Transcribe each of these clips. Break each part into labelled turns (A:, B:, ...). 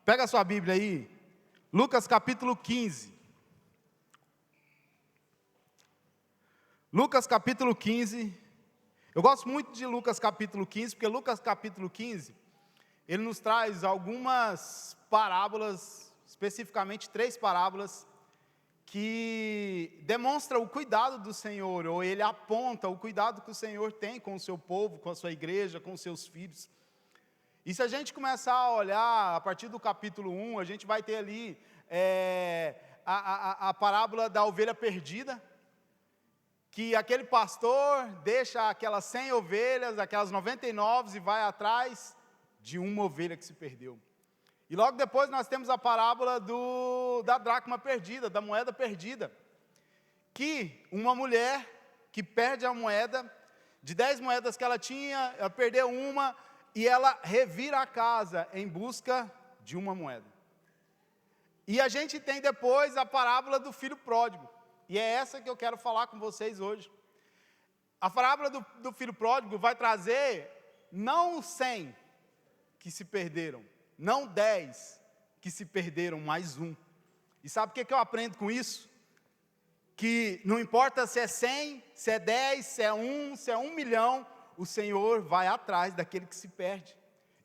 A: Pega a sua Bíblia aí, Lucas capítulo 15. Lucas capítulo 15. Eu gosto muito de Lucas capítulo 15, porque Lucas capítulo 15, ele nos traz algumas parábolas, especificamente 3 parábolas, que demonstram o cuidado do Senhor, ou ele aponta o cuidado que o Senhor tem com o seu povo, com a sua igreja, com os seus filhos. E se a gente começar a olhar, a partir do capítulo 1, a gente vai ter ali a parábola da ovelha perdida, que aquele pastor deixa aquelas 100 ovelhas, aquelas 99 e vai atrás de uma ovelha que se perdeu. E logo depois nós temos a parábola da dracma perdida, da moeda perdida, que uma mulher que perde a moeda, de 10 moedas que ela tinha, ela perdeu uma, e ela revira a casa em busca de uma moeda. E a gente tem depois a parábola do filho pródigo, e é essa que eu quero falar com vocês hoje. A parábola do filho pródigo vai trazer não 100 que se perderam, não 10 que se perderam, mais um. E sabe o que eu aprendo com isso? Que não importa se é 100, se é 10, se é 1, se é 1 milhão, o Senhor vai atrás daquele que se perde.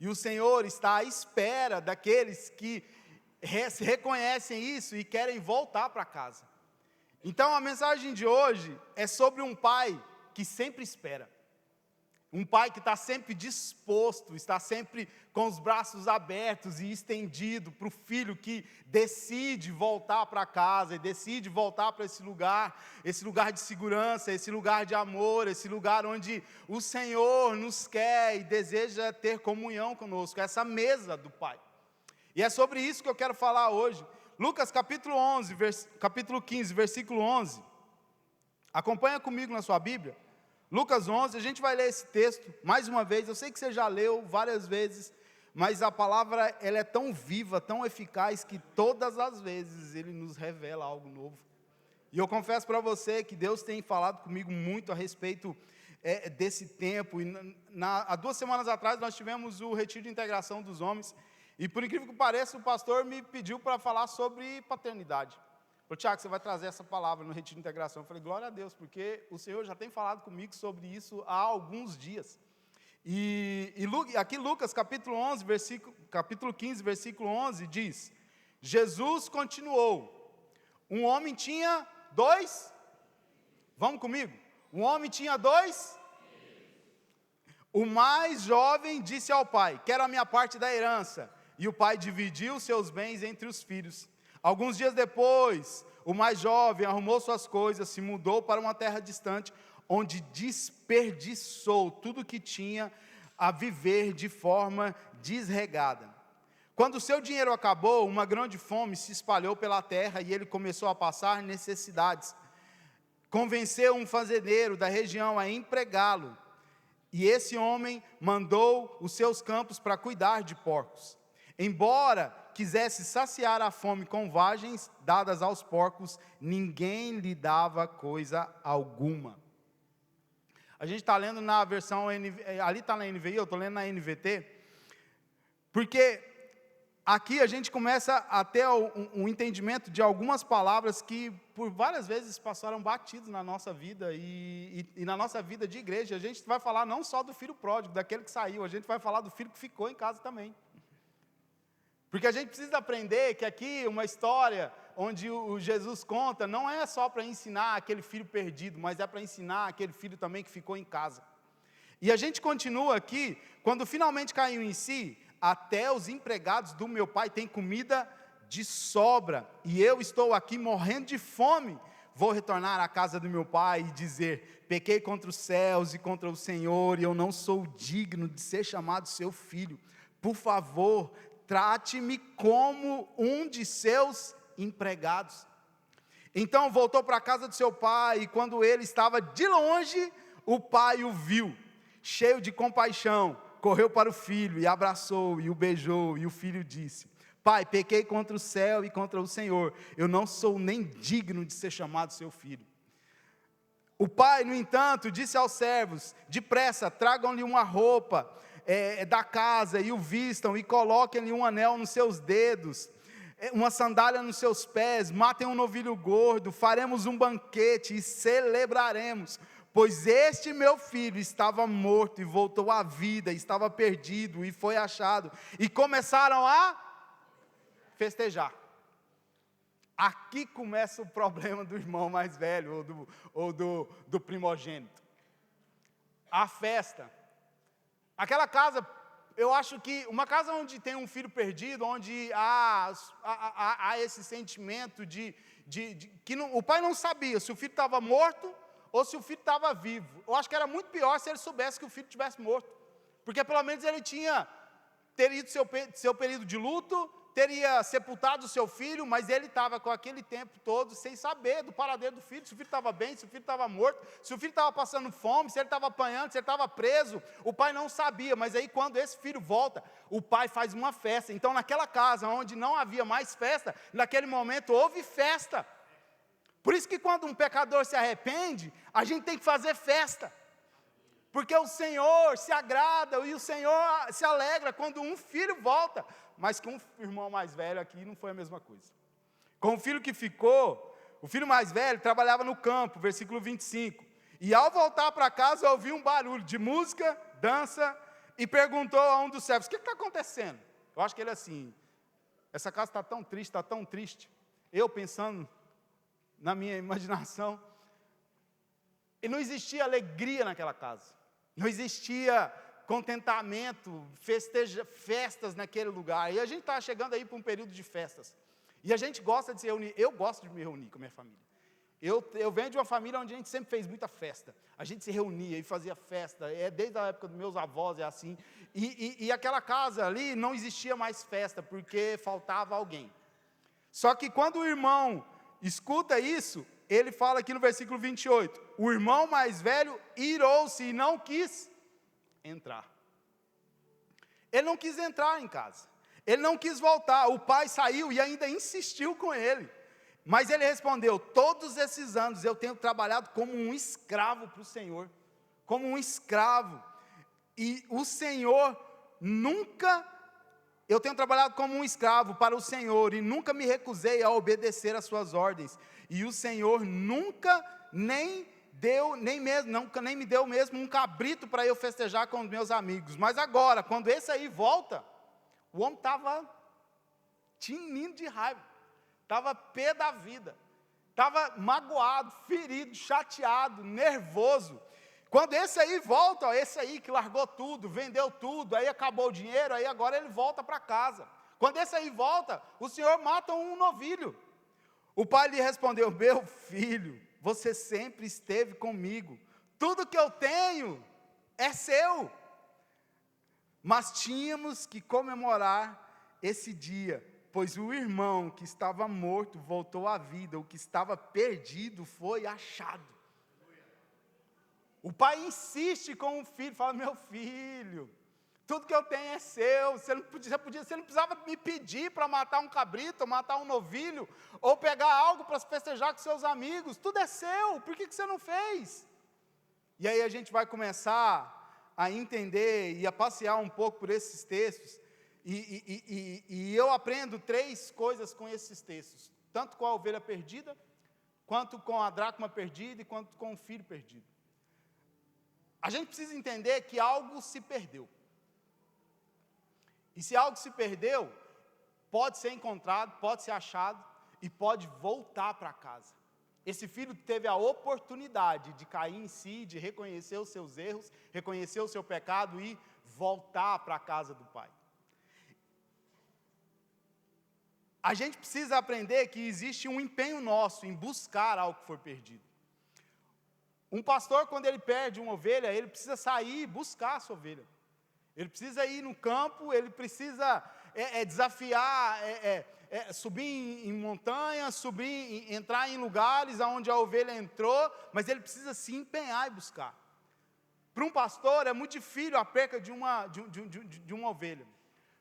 A: E o Senhor está à espera daqueles que reconhecem isso e querem voltar para casa. Então a mensagem de hoje é sobre um pai que sempre espera. Um pai que está sempre disposto, está sempre com os braços abertos e estendido para o filho que decide voltar para casa, e decide voltar para esse lugar de segurança, esse lugar de amor, esse lugar onde o Senhor nos quer e deseja ter comunhão conosco, essa mesa do Pai. E é sobre isso que eu quero falar hoje. Lucas capítulo 15, versículo 11. Acompanha comigo na sua Bíblia. Lucas 11, a gente vai ler esse texto mais uma vez. Eu sei que você já leu várias vezes, mas a palavra ela é tão viva, tão eficaz, que todas as vezes ele nos revela algo novo. E eu confesso para você que Deus tem falado comigo muito a respeito desse tempo. E há 2 semanas atrás nós tivemos o retiro de integração dos homens, e por incrível que pareça, o pastor me pediu para falar sobre paternidade. Falei: Tiago, você vai trazer essa palavra no retiro de integração. Eu falei: glória a Deus, porque o Senhor já tem falado comigo sobre isso há alguns dias. E aqui Lucas capítulo 15, versículo 11 diz: Jesus continuou, um homem tinha 2, vamos comigo? Um homem tinha 2, o mais jovem disse ao pai: quero a minha parte da herança, e o pai dividiu seus bens entre os filhos. Alguns dias depois, o mais jovem arrumou suas coisas, se mudou para uma terra distante, onde desperdiçou tudo que tinha a viver de forma desregada. Quando o seu dinheiro acabou, uma grande fome se espalhou pela terra e ele começou a passar necessidades. Convenceu um fazendeiro da região a empregá-lo, e esse homem mandou os seus campos para cuidar de porcos. Embora quisesse saciar a fome com vagens dadas aos porcos, ninguém lhe dava coisa alguma. A gente está lendo na versão, ali está na NVI, eu estou lendo na NVT, porque aqui a gente começa a ter um entendimento de algumas palavras que por várias vezes passaram batidos na nossa vida e na nossa vida de igreja. A gente vai falar não só do filho pródigo, daquele que saiu, a gente vai falar do filho que ficou em casa também. Porque a gente precisa aprender que aqui uma história onde o Jesus conta não é só para ensinar aquele filho perdido, mas é para ensinar aquele filho também que ficou em casa. E a gente continua aqui, quando finalmente caiu em si: até os empregados do meu pai têm comida de sobra, e eu estou aqui morrendo de fome. Vou retornar à casa do meu pai e dizer: pequei contra os céus e contra o Senhor, e eu não sou digno de ser chamado seu filho. Por favor, trate-me como um de seus empregados. Então voltou para a casa do seu pai, e quando ele estava de longe, o pai o viu, cheio de compaixão, correu para o filho e abraçou e o beijou, e o filho disse: pai, pequei contra o céu e contra o Senhor, eu não sou nem digno de ser chamado seu filho. O pai, no entanto, disse aos servos: depressa, tragam-lhe uma roupa da casa e o vistam, e coloquem-lhe um anel nos seus dedos, uma sandália nos seus pés, matem um novilho gordo, faremos um banquete e celebraremos, pois este meu filho estava morto e voltou à vida, estava perdido e foi achado. E começaram a festejar. Aqui começa o problema do irmão mais velho, ou do primogênito. A festa. Aquela casa, eu acho que uma casa onde tem um filho perdido, onde há esse sentimento de que o pai não sabia se o filho estava morto ou se o filho estava vivo. Eu acho que era muito pior se ele soubesse que o filho estivesse morto, porque pelo menos ele teria ido seu período de luto, teria sepultado o seu filho, mas ele estava com aquele tempo todo sem saber do paradeiro do filho, se o filho estava bem, se o filho estava morto, se o filho estava passando fome, se ele estava apanhando, se ele estava preso. O pai não sabia, mas aí quando esse filho volta, o pai faz uma festa. Então naquela casa onde não havia mais festa, naquele momento houve festa. Por isso que quando um pecador se arrepende, a gente tem que fazer festa, porque o Senhor se agrada e o Senhor se alegra quando um filho volta. Mas com o irmão mais velho aqui não foi a mesma coisa. Com o filho que ficou, o filho mais velho trabalhava no campo, versículo 25. E ao voltar para casa, ouviu um barulho de música, dança, e perguntou a um dos servos: o que está acontecendo? Eu acho que ele assim, essa casa está tão triste. Eu pensando na minha imaginação, e não existia alegria naquela casa, não existia contentamento, festas naquele lugar. E a gente está chegando aí para um período de festas, e a gente gosta de se reunir. Eu gosto de me reunir com a minha família. Eu venho de uma família onde a gente sempre fez muita festa, a gente se reunia e fazia festa, desde a época dos meus avós, é assim, e aquela casa ali não existia mais festa, porque faltava alguém. Só que quando o irmão escuta isso, ele fala aqui no versículo 28, o irmão mais velho irou-se e não quis entrar. Ele não quis entrar em casa, ele não quis voltar. O pai saiu e ainda insistiu com ele, mas ele respondeu: todos esses anos eu tenho trabalhado como um escravo para o Senhor, como um escravo, e o Senhor nunca, eu tenho trabalhado como um escravo para o Senhor, e nunca me recusei a obedecer às suas ordens, e o Senhor nunca nem me deu mesmo um cabrito para eu festejar com os meus amigos. Mas agora, quando esse aí volta, o homem estava tinindo de raiva, estava pé da vida, estava magoado, ferido, chateado, nervoso. Quando esse aí volta, esse aí que largou tudo, vendeu tudo, aí acabou o dinheiro, aí agora ele volta para casa. Quando esse aí volta, o Senhor mata um novilho. O pai lhe respondeu: meu filho, você sempre esteve comigo, tudo que eu tenho é seu. Mas tínhamos que comemorar esse dia, pois o irmão que estava morto voltou à vida, o que estava perdido foi achado. O pai insiste com o filho, fala: meu filho, tudo que eu tenho é seu, você não precisava me pedir para matar um cabrito, matar um novilho, ou pegar algo para festejar com seus amigos, tudo é seu, por que você não fez? E aí a gente vai começar a entender e a passear um pouco por esses textos, e eu aprendo 3 coisas com esses textos, tanto com a ovelha perdida, quanto com a dracma perdida, e quanto com o filho perdido. A gente precisa entender que algo se perdeu. E se algo se perdeu, pode ser encontrado, pode ser achado e pode voltar para casa. Esse filho teve a oportunidade de cair em si, de reconhecer os seus erros, reconhecer o seu pecado e voltar para a casa do pai. A gente precisa aprender que existe um empenho nosso em buscar algo que foi perdido. Um pastor, quando ele perde uma ovelha, ele precisa sair e buscar a sua ovelha. Ele precisa ir no campo, ele precisa desafiar, subir em montanhas, entrar em lugares onde a ovelha entrou, mas ele precisa se empenhar e buscar. Para um pastor é muito difícil a perca de uma ovelha.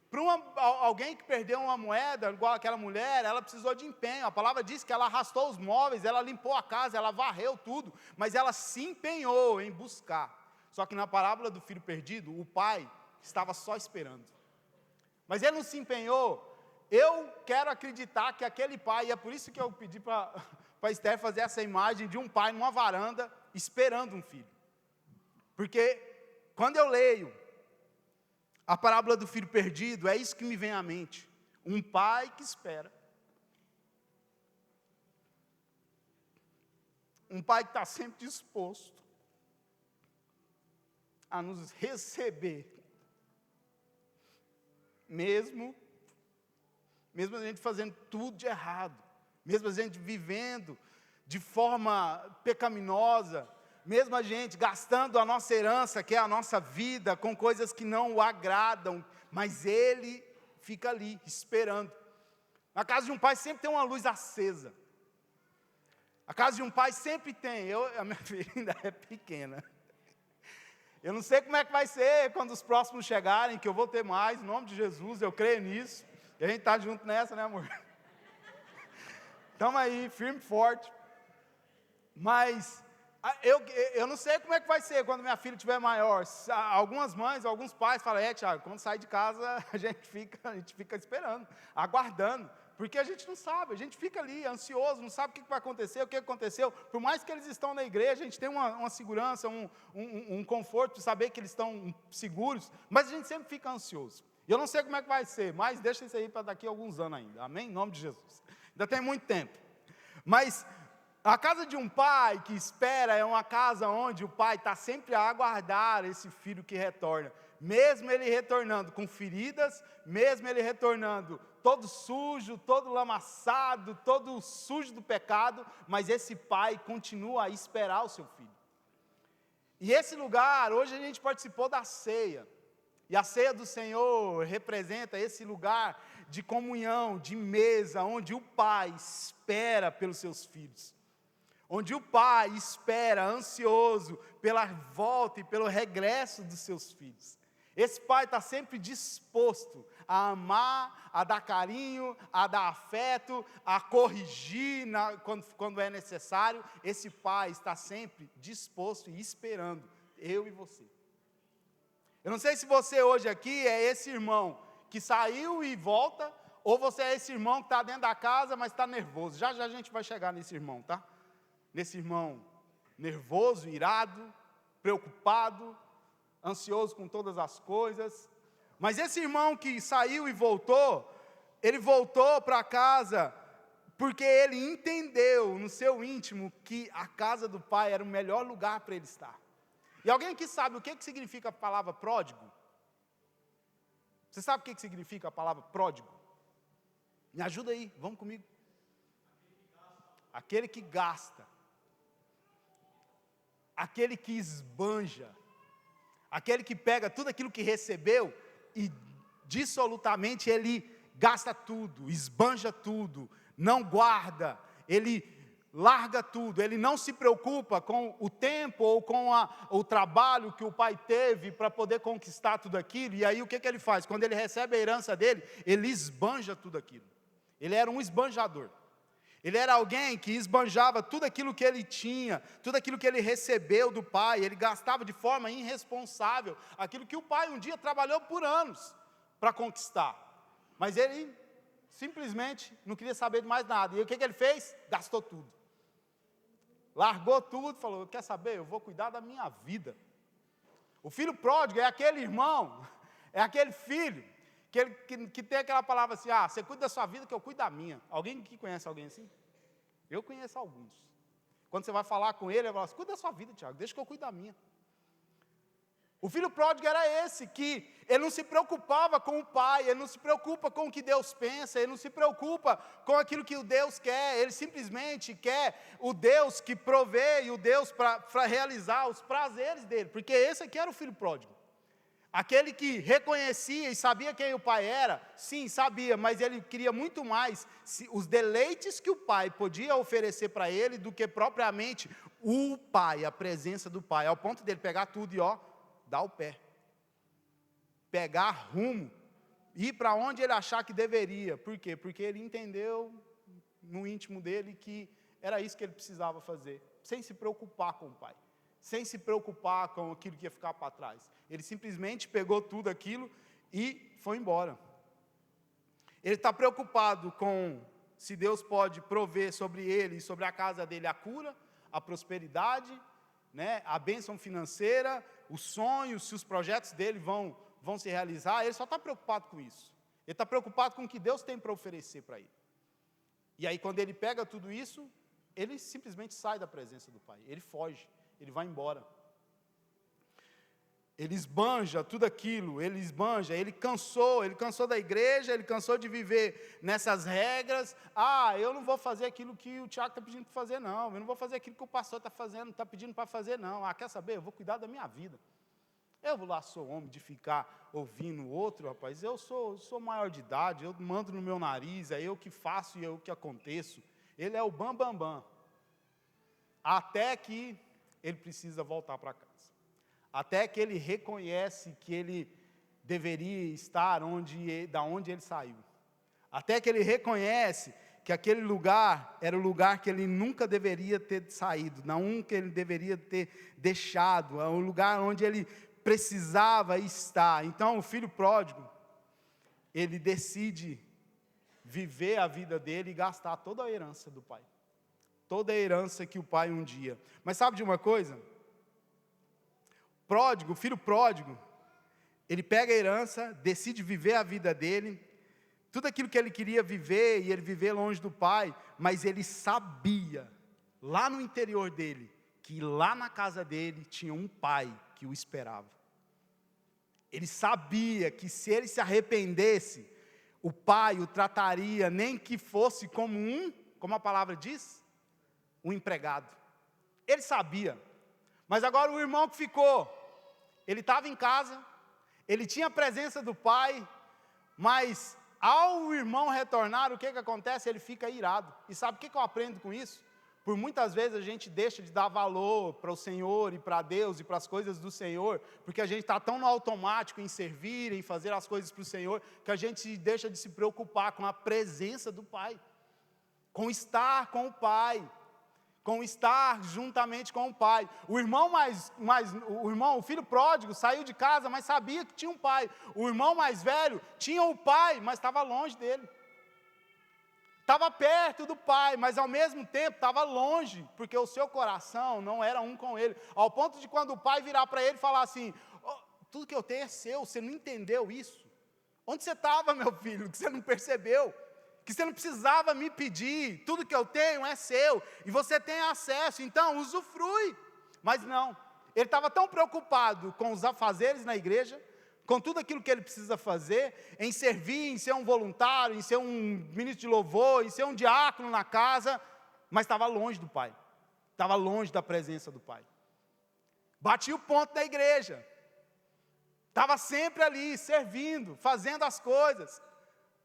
A: Para alguém que perdeu uma moeda, igual aquela mulher, ela precisou de empenho. A palavra diz que ela arrastou os móveis, ela limpou a casa, ela varreu tudo, mas ela se empenhou em buscar. Só que na parábola do filho perdido, o pai estava só esperando. Mas ele não se empenhou. Eu quero acreditar que aquele pai, e é por isso que eu pedi para Esther fazer essa imagem de um pai numa varanda, esperando um filho. Porque quando eu leio a parábola do filho perdido, é isso que me vem à mente. Um pai que espera. Um pai que está sempre disposto a nos receber. Mesmo a gente fazendo tudo de errado. Mesmo a gente vivendo de forma pecaminosa. Mesmo a gente gastando a nossa herança, que é a nossa vida, com coisas que não o agradam. Mas Ele fica ali, esperando. Na casa de um pai sempre tem uma luz acesa. A casa de um pai sempre tem. A minha filha ainda é pequena. Eu não sei como é que vai ser quando os próximos chegarem, que eu vou ter mais, em nome de Jesus, eu creio nisso. E a gente está junto nessa, né, amor? Estamos aí, firme e forte. Mas eu não sei como é que vai ser quando minha filha estiver maior. Algumas mães, alguns pais falam, Tiago, quando sai de casa, a gente fica esperando, aguardando. Porque a gente não sabe, a gente fica ali ansioso, não sabe o que vai acontecer, o que aconteceu. Por mais que eles estão na igreja, a gente tem uma segurança, um conforto de saber que eles estão seguros, mas a gente sempre fica ansioso. E eu não sei como é que vai ser, mas deixa isso aí para daqui a alguns anos ainda, amém? Em nome de Jesus. Ainda tem muito tempo. Mas a casa de um pai que espera é uma casa onde o pai está sempre a aguardar esse filho que retorna. Mesmo ele retornando com feridas, mesmo ele retornando todo sujo, todo lamaçado, todo sujo do pecado, mas esse pai continua a esperar o seu filho. E esse lugar, hoje a gente participou da ceia, e a ceia do Senhor representa esse lugar de comunhão, de mesa, onde o pai espera pelos seus filhos. Onde o pai espera, ansioso, pela volta e pelo regresso dos seus filhos. Esse pai está sempre disposto a amar, a dar carinho, a dar afeto, a corrigir quando é necessário. Esse pai está sempre disposto e esperando, eu e você. Eu não sei se você hoje aqui é esse irmão que saiu e volta, ou você é esse irmão que está dentro da casa, mas está nervoso. Já já a gente vai chegar nesse irmão, tá? Nesse irmão nervoso, irado, preocupado, ansioso com todas as coisas. Mas esse irmão que saiu e voltou, ele voltou para casa porque ele entendeu no seu íntimo que a casa do pai era o melhor lugar para ele estar. E alguém aqui sabe o que significa a palavra pródigo? Você sabe o que significa a palavra pródigo? Me ajuda aí, vamos comigo. Aquele que gasta. Aquele que esbanja. Aquele que pega tudo aquilo que recebeu e dissolutamente ele gasta tudo, esbanja tudo, não guarda, ele larga tudo, ele não se preocupa com o tempo ou com o trabalho que o pai teve para poder conquistar tudo aquilo. E aí o que ele faz? Quando ele recebe a herança dele, ele esbanja tudo aquilo. Ele era um esbanjador. Ele era alguém que esbanjava tudo aquilo que ele tinha, tudo aquilo que ele recebeu do pai. Ele gastava de forma irresponsável aquilo que o pai um dia trabalhou por anos para conquistar. Mas ele simplesmente não queria saber de mais nada. E o que ele fez? Gastou tudo. Largou tudo e falou, quer saber? Eu vou cuidar da minha vida. O filho pródigo é aquele irmão, é aquele filho que tem aquela palavra assim, você cuida da sua vida que eu cuido da minha. Alguém que conhece alguém assim? Eu conheço alguns. Quando você vai falar com ele fala assim, cuida da sua vida, Tiago, deixa que eu cuido da minha. O filho pródigo era esse, que ele não se preocupava com o pai, ele não se preocupa com o que Deus pensa, ele não se preocupa com aquilo que o Deus quer, ele simplesmente quer o Deus que provê e o Deus para realizar os prazeres dele, porque esse aqui era o filho pródigo. Aquele que reconhecia e sabia quem o pai era, sim, sabia, mas ele queria muito mais os deleites que o pai podia oferecer para ele do que propriamente o pai, a presença do pai, ao ponto dele pegar tudo e dar o pé, pegar rumo, ir para onde ele achar que deveria. Por quê? Porque ele entendeu no íntimo dele que era isso que ele precisava fazer, sem se preocupar com o pai, sem se preocupar com aquilo que ia ficar para trás. Ele simplesmente pegou tudo aquilo e foi embora. Ele está preocupado com se Deus pode prover sobre ele e sobre a casa dele a cura, a prosperidade, né, a bênção financeira, os sonhos, se os projetos dele vão se realizar. Ele só está preocupado com isso. Ele está preocupado com o que Deus tem para oferecer para ele. E aí, quando ele pega tudo isso, ele simplesmente sai da presença do Pai. Ele foge, ele vai embora. Ele esbanja tudo aquilo, ele cansou da igreja, ele cansou de viver nessas regras. Eu não vou fazer aquilo que o Tiago está pedindo para fazer, não. Eu não vou fazer aquilo que o pastor está pedindo para fazer, não. Quer saber? Eu vou cuidar da minha vida. Eu lá sou homem de ficar ouvindo o outro, rapaz. Eu sou maior de idade, eu mando no meu nariz, é eu que faço e é eu que aconteço. Ele é o bam. Até que ele precisa voltar para casa. Até que ele reconhece que ele deveria estar da onde ele saiu. Até que ele reconhece que aquele lugar era o lugar que ele nunca deveria ter saído, não que ele deveria ter deixado, é o lugar onde ele precisava estar. Então, o filho pródigo, ele decide viver a vida dele e gastar toda a herança do pai. Toda a herança que o pai um dia. Mas sabe de uma coisa? O filho pródigo, ele pega a herança, decide viver a vida dele, tudo aquilo que ele queria viver, e ele viver longe do pai, mas ele sabia, lá no interior dele, que lá na casa dele tinha um pai que o esperava. Ele sabia que se ele se arrependesse, o pai o trataria, nem que fosse como a palavra diz, um empregado. Ele sabia. Mas agora o irmão que ficou, ele estava em casa, ele tinha a presença do pai, mas ao irmão retornar, o que acontece? Ele fica irado. E sabe o que eu aprendo com isso? Por muitas vezes a gente deixa de dar valor para o Senhor e para Deus e para as coisas do Senhor, porque a gente está tão no automático em servir, em fazer as coisas para o Senhor, que a gente deixa de se preocupar com a presença do Pai, com estar com o Pai, com estar juntamente com o pai. O filho pródigo saiu de casa, mas sabia que tinha um pai. O irmão mais velho tinha o pai, mas estava longe dele. Estava perto do pai, mas ao mesmo tempo estava longe, porque o seu coração não era um com ele. Ao ponto de quando o pai virar para ele e falar assim, tudo que eu tenho é seu, você não entendeu isso? Onde você estava, meu filho, que você não percebeu? Que você não precisava me pedir, tudo que eu tenho é seu, e você tem acesso, então usufrui. Mas não, ele estava tão preocupado com os afazeres na igreja, com tudo aquilo que ele precisa fazer, em servir, em ser um voluntário, em ser um ministro de louvor, em ser um diácono na casa, mas estava longe do pai, estava longe da presença do pai. Batia o ponto da igreja, estava sempre ali, servindo, fazendo as coisas.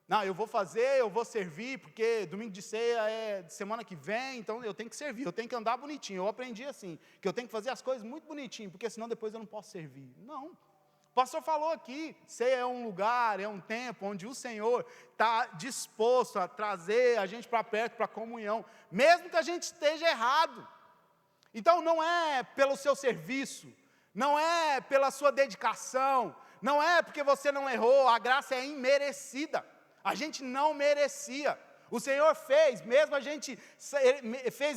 A: Não, eu vou servir, porque domingo de ceia é de semana que vem, então eu tenho que servir, eu tenho que andar bonitinho. Eu aprendi assim, que eu tenho que fazer as coisas muito bonitinho, porque senão depois eu não posso servir. Não, o pastor falou aqui, ceia é um lugar, é um tempo onde o Senhor está disposto a trazer a gente para perto, para a comunhão, mesmo que a gente esteja errado. Então não é pelo seu serviço, não é pela sua dedicação, não é porque você não errou, a graça é imerecida. A gente não merecia. O Senhor fez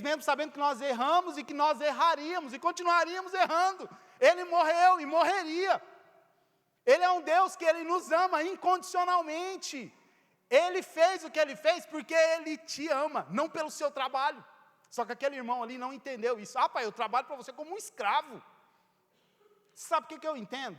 A: mesmo sabendo que nós erramos e que nós erraríamos e continuaríamos errando. Ele morreu e morreria. Ele é um Deus que Ele nos ama incondicionalmente. Ele fez o que Ele fez porque Ele te ama, não pelo seu trabalho. Só que aquele irmão ali não entendeu isso. Pai, eu trabalho para você como um escravo. Sabe o que eu entendo?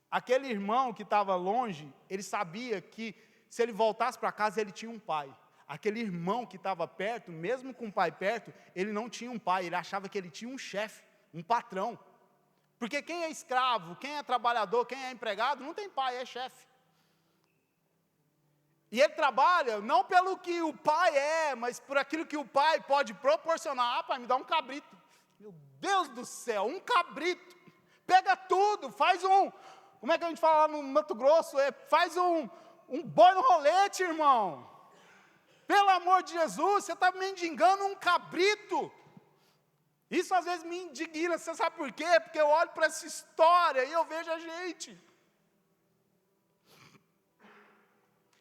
A: Aquele irmão que estava longe, ele sabia que se ele voltasse para casa, ele tinha um pai. Aquele irmão que estava perto, mesmo com o pai perto, ele não tinha um pai, ele achava que ele tinha um chefe, um patrão. Porque quem é escravo, quem é trabalhador, quem é empregado, não tem pai, é chefe. E ele trabalha não pelo que o pai é, mas por aquilo que o pai pode proporcionar. Pai, me dá um cabrito. Meu Deus do céu, um cabrito. Pega tudo, faz como é que a gente fala lá no Mato Grosso? Faz um boi no rolete, irmão. Pelo amor de Jesus, você está mendigando um cabrito. Isso às vezes me indigna, você sabe por quê? Porque eu olho para essa história e eu vejo a gente.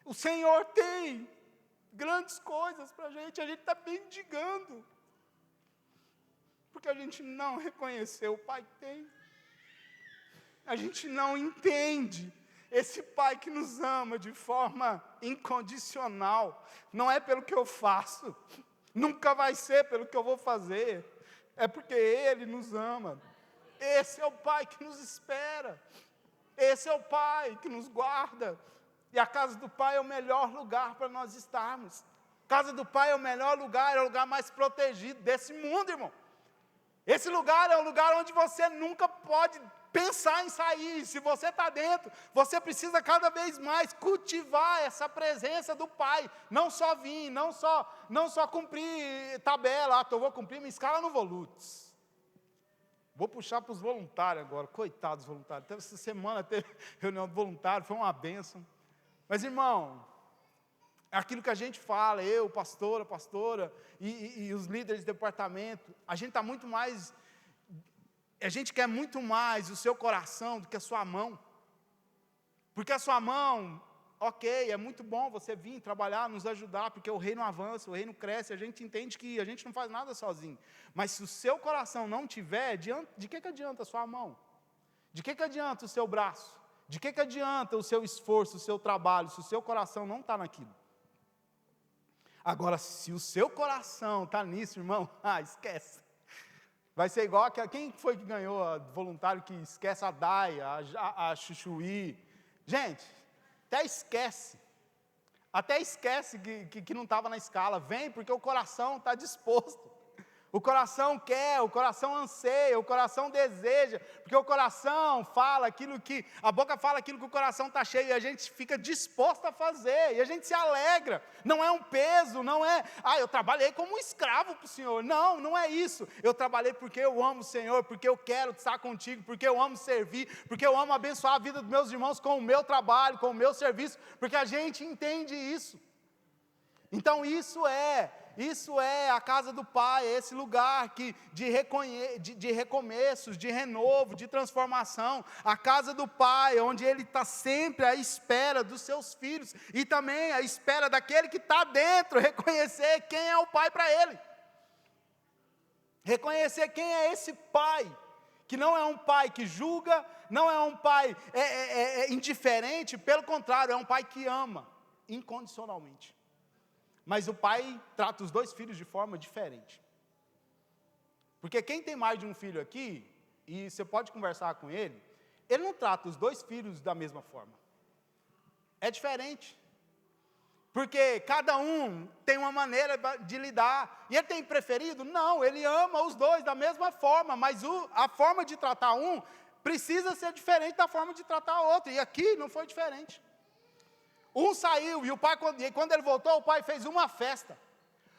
A: O Senhor tem grandes coisas para a gente está mendigando. Porque a gente não reconheceu o Pai que tem. A gente não entende esse Pai que nos ama de forma incondicional. Não é pelo que eu faço, nunca vai ser pelo que eu vou fazer. É porque Ele nos ama. Esse é o Pai que nos espera. Esse é o Pai que nos guarda. E a casa do Pai é o melhor lugar para nós estarmos. A casa do Pai é o melhor lugar, é o lugar mais protegido desse mundo, irmão. Esse lugar é o lugar onde você nunca pode pensar em sair. Se você está dentro, você precisa cada vez mais cultivar essa presença do Pai. Não só vir, não só cumprir tabela. Vou cumprir minha escala no Volutes. Vou puxar para os voluntários agora. Coitados dos voluntários. Essa semana teve reunião de voluntário, foi uma bênção. Mas, irmão, aquilo que a gente fala, eu, pastora, e os líderes de departamento, a gente está muito mais, a gente quer muito mais o seu coração do que a sua mão. Porque a sua mão, ok, é muito bom você vir trabalhar, nos ajudar, porque o reino avança, o reino cresce, a gente entende que a gente não faz nada sozinho. Mas se o seu coração não tiver, de que adianta a sua mão? De que adianta o seu braço? De que adianta o seu esforço, o seu trabalho, se o seu coração não está naquilo? Agora, se o seu coração está nisso, irmão, esquece. Vai ser igual quem foi que ganhou a voluntário que esquece a Daia, a Chuchuí. Gente, até esquece que não estava na escala. Vem porque o coração está disposto. O coração quer, o coração anseia, o coração deseja, porque o coração fala aquilo que, a boca fala aquilo que o coração está cheio, e a gente fica disposto a fazer, e a gente se alegra. Não é um peso, não é, eu trabalhei como um escravo para o Senhor. Não, não é isso. Eu trabalhei porque eu amo o Senhor, porque eu quero estar contigo, porque eu amo servir, porque eu amo abençoar a vida dos meus irmãos com o meu trabalho, com o meu serviço, porque a gente entende isso. Então isso é a casa do Pai, é esse lugar de recomeços, de renovo, de transformação. A casa do Pai, onde Ele está sempre à espera dos seus filhos, e também à espera daquele que está dentro, reconhecer quem é o Pai para ele. Reconhecer quem é esse Pai, que não é um Pai que julga, não é um Pai indiferente, pelo contrário, é um Pai que ama, incondicionalmente. Mas o pai trata os dois filhos de forma diferente. Porque quem tem mais de um filho aqui, e você pode conversar com ele não trata os dois filhos da mesma forma. É diferente. Porque cada um tem uma maneira de lidar. E ele tem preferido? Não, ele ama os dois da mesma forma, mas a forma de tratar um precisa ser diferente da forma de tratar o outro. E aqui não foi diferente. Um saiu e quando ele voltou, o pai fez uma festa.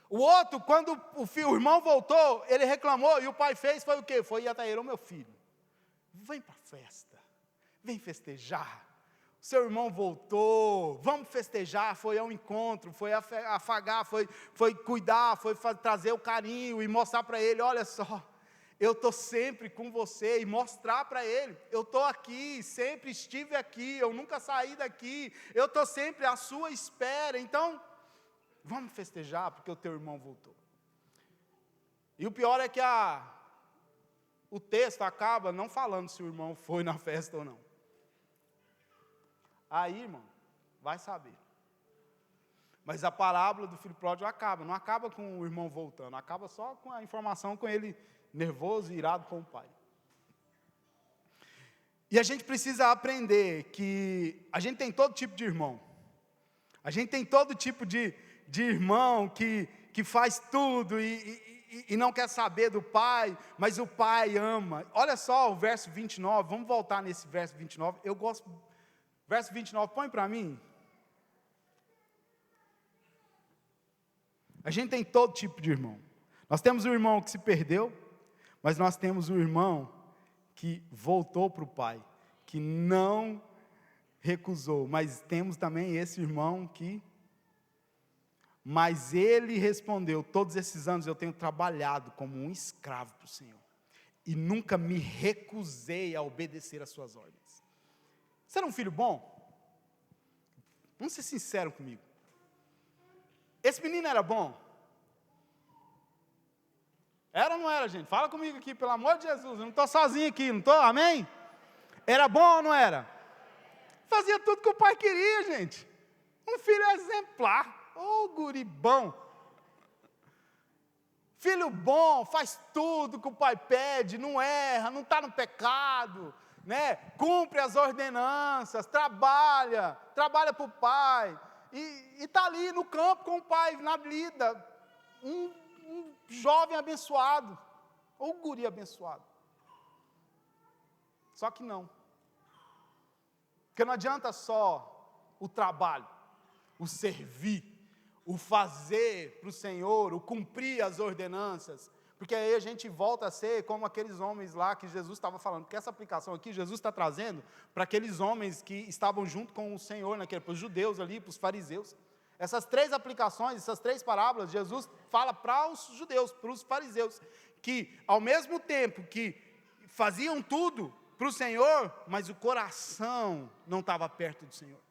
A: O outro, quando o irmão voltou, ele reclamou e o pai foi o quê? Foi ir até ele: meu filho, vem para a festa, vem festejar. Seu irmão voltou, vamos festejar. Foi ao encontro, foi afagar, foi cuidar, foi trazer o carinho e mostrar para ele: olha só, eu estou sempre com você, e mostrar para ele: eu estou aqui, sempre estive aqui, eu nunca saí daqui, eu estou sempre à sua espera, então, vamos festejar, porque o teu irmão voltou. E o pior é que o texto acaba não falando se o irmão foi na festa ou não. Aí, irmão, vai saber. Mas a parábola do filho pródigo não acaba com o irmão voltando, acaba só com a informação com ele nervoso e irado com o pai. E a gente precisa aprender que a gente tem todo tipo de irmão. A gente tem todo tipo de irmão que faz tudo e não quer saber do pai, mas o pai ama. Olha só o verso 29, vamos voltar nesse verso 29. Eu gosto. Verso 29, põe para mim. A gente tem todo tipo de irmão. Nós temos o irmão que se perdeu, mas nós temos o irmão que voltou para o pai, que não recusou, mas temos também esse irmão que Mas ele respondeu: todos esses anos eu tenho trabalhado como um escravo para o Senhor, e nunca me recusei a obedecer às suas ordens. Você era um filho bom? Vamos ser sinceros comigo. Esse menino era bom? Era ou não era, gente? Fala comigo aqui, pelo amor de Jesus. Eu não estou sozinho aqui, não estou? Amém? Era bom ou não era? Fazia tudo que o pai queria, gente. Um filho exemplar. Ô, guri bom. Filho bom, faz tudo que o pai pede, não erra, não está no pecado, né? Cumpre as ordenanças, trabalha para o pai, e está ali no campo com o pai, na lida, um jovem abençoado, ou guri abençoado. Só que não, porque não adianta só o trabalho, o servir, o fazer para o Senhor, o cumprir as ordenanças, porque aí a gente volta a ser como aqueles homens lá que Jesus estava falando, porque essa aplicação aqui Jesus está trazendo para aqueles homens que estavam junto com o Senhor, para os judeus ali, para os fariseus. Essas 3 aplicações, essas 3 parábolas, Jesus fala para os judeus, para os fariseus, que ao mesmo tempo que faziam tudo para o Senhor, mas o coração não estava perto do Senhor.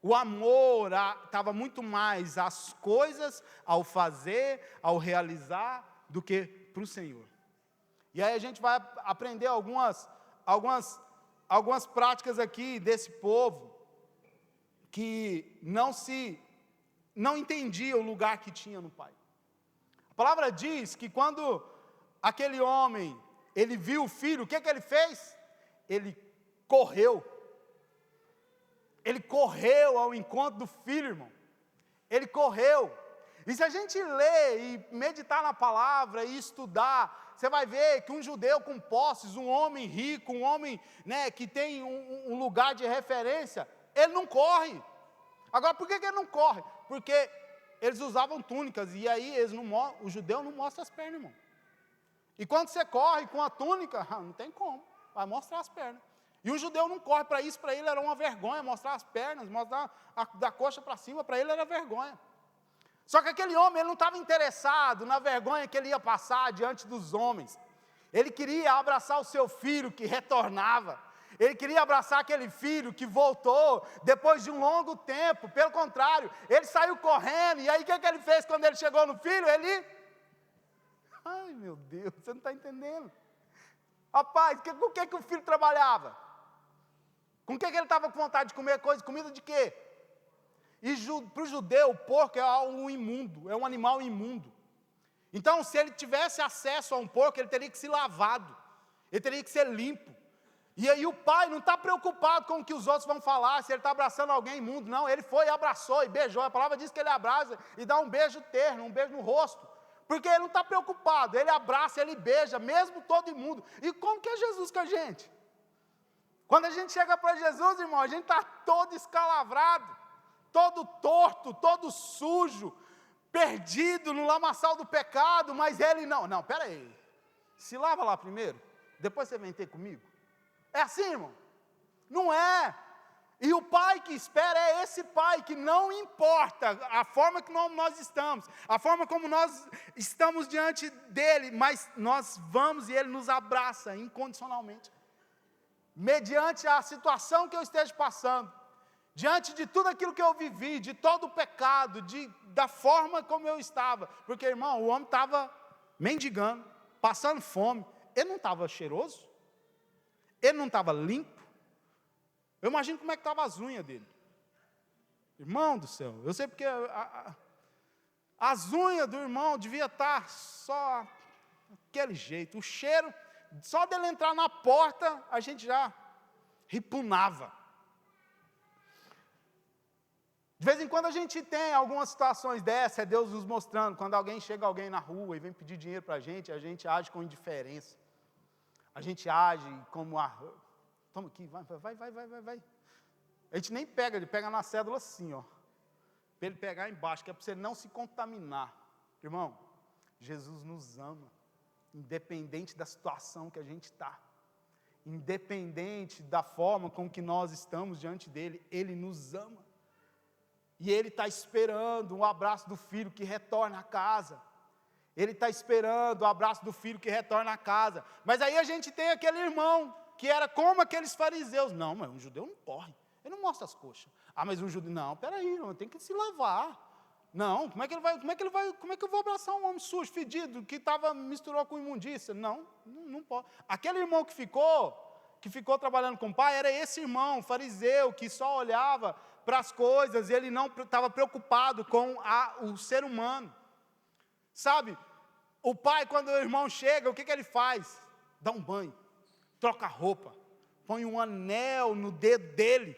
A: O amor estava muito mais às coisas, ao fazer, ao realizar, do que para o Senhor. E aí a gente vai aprender algumas práticas aqui desse povo, que não entendia o lugar que tinha no Pai. A palavra diz que quando aquele homem, ele viu o filho, o que ele fez? Ele correu. Ele correu ao encontro do filho, irmão. Ele correu. E se a gente ler e meditar na palavra e estudar, você vai ver que um judeu com posses, um homem rico, um homem, né, que tem um lugar de referência, ele não corre. Agora, por que ele não corre? Porque eles usavam túnicas, e aí o judeu não mostra as pernas, irmão. E quando você corre com a túnica, não tem como, vai mostrar as pernas. E o judeu não corre para isso, para ele era uma vergonha, mostrar as pernas, mostrar da coxa para cima, para ele era vergonha. Só que aquele homem, ele não estava interessado na vergonha que ele ia passar diante dos homens. Ele queria abraçar o seu filho que retornava. Ele queria abraçar aquele filho que voltou depois de um longo tempo. Pelo contrário, ele saiu correndo, e aí o que ele fez quando ele chegou no filho? Ai meu Deus, você não está entendendo. Rapaz, com o que o filho trabalhava? Com o que ele estava com vontade de comer comida de quê? E para o judeu, o porco é algo imundo, é um animal imundo. Então, se ele tivesse acesso a um porco, ele teria que ser lavado, ele teria que ser limpo. E aí o pai não está preocupado com o que os outros vão falar, se ele está abraçando alguém imundo, não, ele foi e abraçou e beijou. A palavra diz que ele abraça e dá um beijo terno, um beijo no rosto, porque ele não está preocupado, ele abraça, ele beija, mesmo todo imundo. E como que é Jesus com a gente? Quando a gente chega para Jesus, irmão, a gente está todo escalavrado, todo torto, todo sujo, perdido no lamaçal do pecado, mas ele não, pera aí, se lava lá primeiro, depois você vem ter comigo. É assim, irmão? Não é. E o pai que espera é esse pai que não importa a forma que nós estamos, a forma como nós estamos diante dele, mas nós vamos e ele nos abraça incondicionalmente. Mediante a situação que eu esteja passando, diante de tudo aquilo que eu vivi, de todo o pecado, da forma como eu estava, porque, irmão, o homem estava mendigando, passando fome, ele não estava cheiroso, ele não estava limpo. Eu imagino como é que estavam as unhas dele. Irmão do céu, eu sei porque as unhas do irmão devia estar só aquele jeito, o cheiro, só dele entrar na porta, a gente já repunava. De vez em quando a gente tem algumas situações dessas, é Deus nos mostrando, quando chega alguém na rua e vem pedir dinheiro para a gente age com indiferença. A gente age como, toma aqui, vai. A gente nem pega, ele pega na cédula assim, ó, para ele pegar embaixo, que é para você não se contaminar. Irmão, Jesus nos ama, independente da situação que a gente está, independente da forma com que nós estamos diante dele, ele nos ama. E ele está esperando um abraço do filho que retorna a casa. Ele está esperando o abraço do filho que retorna a casa. Mas aí a gente tem aquele irmão, que era como aqueles fariseus. Não, mas um judeu não corre, ele não mostra as coxas. Ah, mas um judeu, não, peraí, tem que se lavar. Não, como é que eu vou abraçar um homem sujo, fedido, que misturou com imundícia? Não pode. Aquele irmão que ficou trabalhando com o pai, era esse irmão, fariseu, que só olhava para as coisas, e ele não estava preocupado com o ser humano. Sabe, o pai, quando o irmão chega, o que ele faz? Dá um banho, troca a roupa, põe um anel no dedo dele,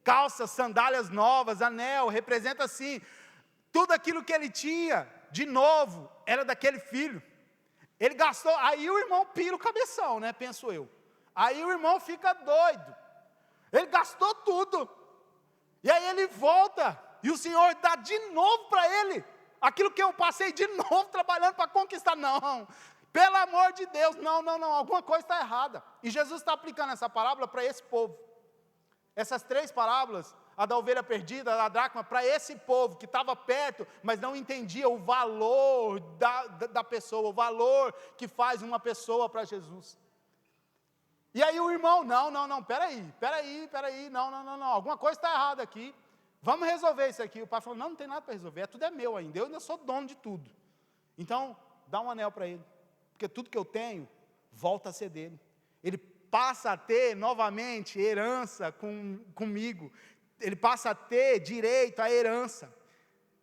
A: calça, sandálias novas, anel, representa assim, tudo aquilo que ele tinha, de novo, era daquele filho. Ele gastou, aí o irmão pira o cabeção, né, penso eu. Aí o irmão fica doido, ele gastou tudo, e aí ele volta, e o Senhor dá de novo para ele, aquilo que eu passei de novo trabalhando para conquistar. Não, pelo amor de Deus, não, alguma coisa está errada. E Jesus está aplicando essa parábola para esse povo. Essas 3 parábolas, a da ovelha perdida, a da dracma, para esse povo que estava perto, mas não entendia o valor da pessoa, o valor que faz uma pessoa para Jesus. E aí o irmão, não, peraí, não, alguma coisa está errada aqui. Vamos resolver isso aqui. O pai falou, não tem nada para resolver, tudo é meu ainda, eu ainda sou dono de tudo. Então, dá um anel para ele, porque tudo que eu tenho, volta a ser dele. Ele passa a ter novamente herança comigo, ele passa a ter direito à herança.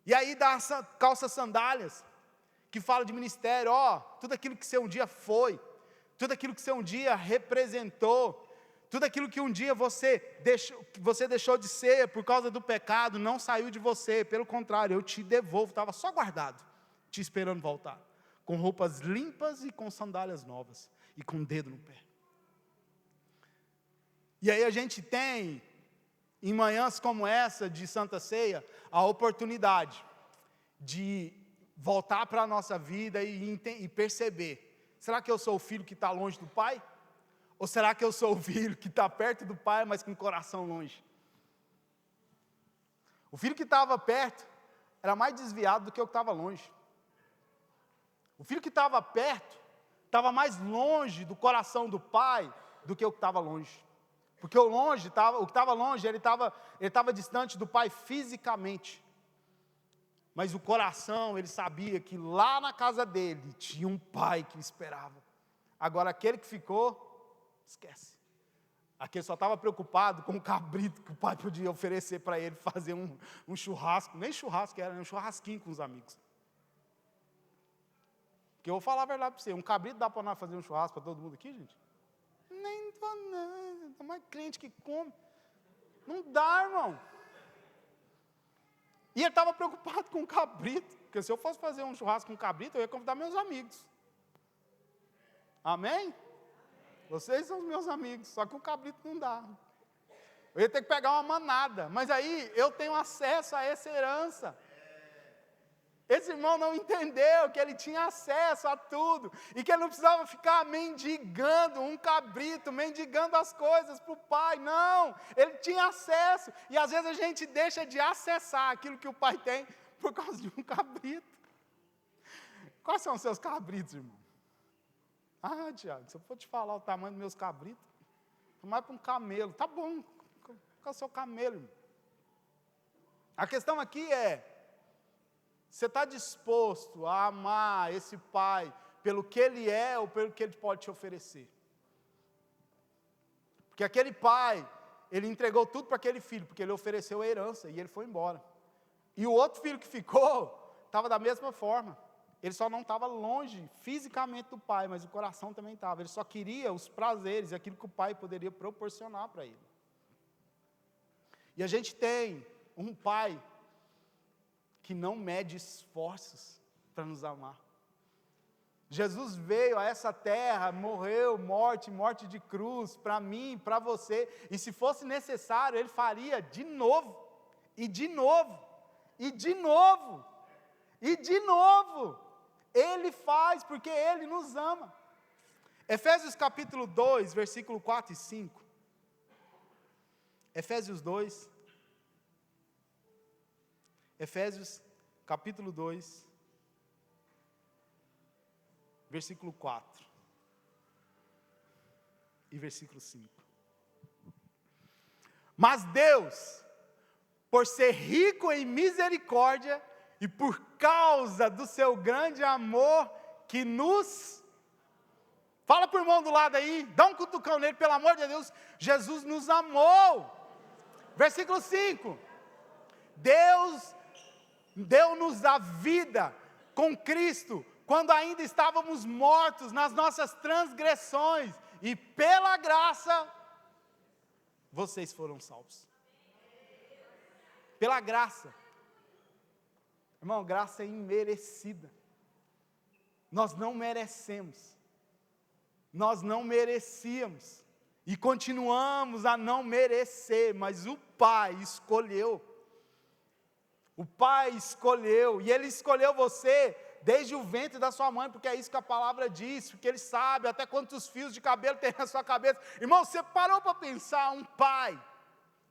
A: E aí dá calça sandálias, que fala de ministério, tudo aquilo que você um dia foi, tudo aquilo que você um dia representou, tudo aquilo que um dia você deixou de ser por causa do pecado, não saiu de você, pelo contrário, eu te devolvo, estava só guardado, te esperando voltar, com roupas limpas e com sandálias novas, e com o dedo no pé. E aí a gente tem, em manhãs como essa de Santa Ceia, a oportunidade de voltar para a nossa vida e perceber, será que eu sou o filho que está longe do pai? Ou será que eu sou o filho que está perto do pai, mas com o coração longe? O filho que estava perto era mais desviado do que o que estava longe. O filho que estava perto estava mais longe do coração do pai do que o que estava longe. Porque o que estava longe, ele estava distante do pai fisicamente. Mas o coração, ele sabia que lá na casa dele tinha um pai que o esperava. Agora aquele que ficou, esquece. Aquele só estava preocupado com o cabrito que o pai podia oferecer para ele fazer um churrasco. Nem churrasco era, um churrasquinho com os amigos. Porque eu vou falar a verdade para você, um cabrito dá para nós fazer um churrasco para todo mundo aqui, gente? Nem dá não, é mais crente que come. Não dá, irmão. E ele estava preocupado com o cabrito, porque se eu fosse fazer um churrasco com cabrito, eu ia convidar meus amigos. Amém? Vocês são os meus amigos, só que o cabrito não dá. Eu ia ter que pegar uma manada, mas aí eu tenho acesso a essa herança. Esse irmão não entendeu que ele tinha acesso a tudo, e que ele não precisava ficar mendigando um cabrito, mendigando as coisas para o pai, não, ele tinha acesso, e às vezes a gente deixa de acessar aquilo que o pai tem, por causa de um cabrito. Quais são os seus cabritos, irmão? Ah, Tiago, se eu for te falar o tamanho dos meus cabritos, mais para um camelo, tá bom, qual é o seu camelo, irmão? A questão aqui é, você está disposto a amar esse pai pelo que ele é ou pelo que ele pode te oferecer? Porque aquele pai, ele entregou tudo para aquele filho, porque ele ofereceu a herança e ele foi embora. E o outro filho que ficou, estava da mesma forma. Ele só não estava longe fisicamente do pai, mas o coração também estava. Ele só queria os prazeres, aquilo que o pai poderia proporcionar para ele. E a gente tem um pai que não mede esforços para nos amar. Jesus veio a essa terra, morreu, morte de cruz, para mim, para você, e se fosse necessário, ele faria de novo, e de novo, e de novo, e de novo. Ele faz porque ele nos ama. Efésios capítulo 2, versículo 4 e 5. Efésios 2. Efésios capítulo 2, versículo 4 e versículo 5. Mas Deus, por ser rico em misericórdia e por causa do seu grande amor que nos... Fala para o irmão do lado aí, dá um cutucão nele, pelo amor de Deus, Jesus nos amou. Versículo 5. Deus deu-nos a vida com Cristo, quando ainda estávamos mortos nas nossas transgressões, e pela graça, vocês foram salvos. Pela graça. Irmão, graça é imerecida. Nós não merecemos. Nós não merecíamos. E continuamos a não merecer, mas o Pai escolheu. O Pai escolheu, e Ele escolheu você desde o ventre da sua mãe, porque é isso que a palavra diz, porque Ele sabe até quantos fios de cabelo tem na sua cabeça. Irmão, você parou para pensar, um pai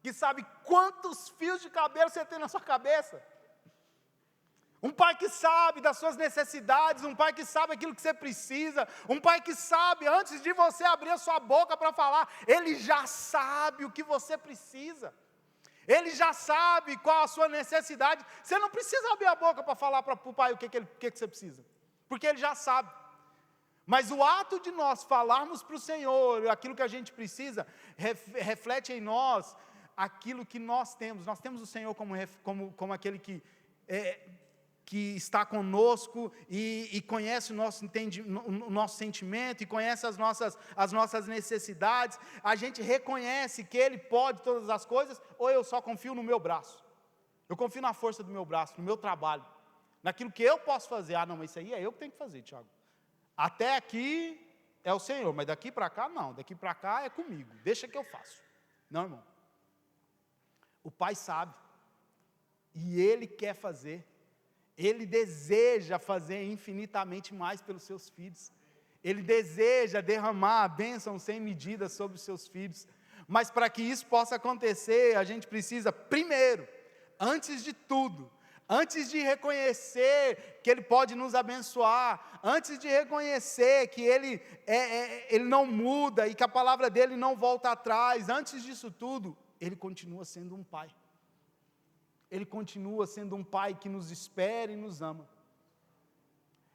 A: que sabe quantos fios de cabelo você tem na sua cabeça? Um pai que sabe das suas necessidades, um pai que sabe aquilo que você precisa, um pai que sabe, antes de você abrir a sua boca para falar, Ele já sabe o que você precisa. Ele já sabe qual a sua necessidade. Você não precisa abrir a boca para falar para o pai o que você precisa, porque Ele já sabe. Mas o ato de nós falarmos para o Senhor aquilo que a gente precisa, reflete em nós aquilo que nós temos. Nós temos o Senhor como aquele que está conosco e conhece o nosso sentimento, e conhece as nossas necessidades. A gente reconhece que Ele pode todas as coisas, ou eu só confio no meu braço? Eu confio na força do meu braço, no meu trabalho, naquilo que eu posso fazer. Ah, não, mas isso aí é eu que tenho que fazer, Tiago. Até aqui é o Senhor, mas daqui para cá não, daqui para cá é comigo, deixa que eu faço. Não, irmão. O Pai sabe, e Ele quer fazer. Ele deseja fazer infinitamente mais pelos seus filhos. Ele deseja derramar a bênção sem medida sobre os seus filhos. Mas para que isso possa acontecer, a gente precisa, primeiro, antes de tudo, antes de reconhecer que Ele pode nos abençoar, antes de reconhecer que Ele não muda e que a palavra dEle não volta atrás, antes disso tudo, Ele continua sendo um Pai. Ele continua sendo um Pai que nos espera e nos ama.